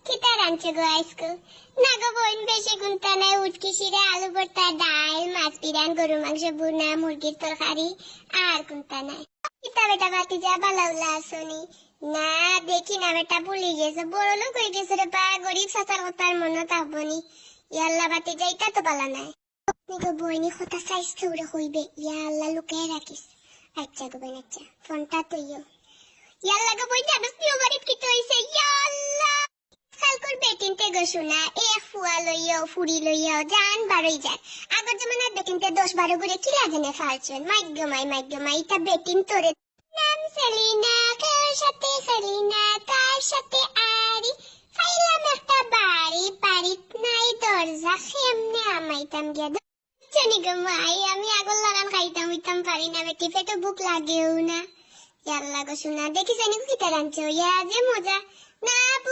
কিতা রাঁধছো গো আজকে? না গো বোন, বেশি গুনতা নাই। উটকি শিরা, আলু ভর্তা, ডাল, মাছ পিরান, গরু মাংস ভুনা, মুরগির তরকারি আর গুনতা নাই। কিতা বেটা ভাতিজা বালাউলা আসনি? না দেখি না বেটা, ভুলি গেছে। বড় লোক হয়ে গেছে রে বা, গরিব চাচার কথার মনে থাকবনি। ইয়াল্লা ভাতিজা, এটা তো বালা নাই। গো বইনি কথা চাইছে ওরে হইবে। ইয়াল্লা লুকায় রাখিস। আচ্ছা গো বোন, আচ্ছা ফোনটা তুইও। ইয়াল্লা গো বইনি, আবার প্রিয় বাড়িত কি হইছে? ইয়াল্লা কালকর বেটিনতে গো শোনা, এক ফুয়া লইয়াও ফুরি লইয়াও জান বারোই যান। আগর জমানার বেটিনতে 10-12 করে কি লাগে না ফালছেন। মাইগ্য মাই এটা বেটিন তোরে। নাম সেলিনা, কার সাথে সেলিনা, কার সাথে আরি, ফাইলাম একটা বাড়ি, বাড়িত নাই দরজা, কেমনে আমাইতাম গিয়া। জানি গো মাই, আমি আগর লাগান খাইতাম হইতাম পারি না বেটি, পেটে বুক লাগেও না। ইয়াল্লা গো শোনা, দেখি জানি কিতা রাঁধছো, ইয়া যে মজা। না আপু,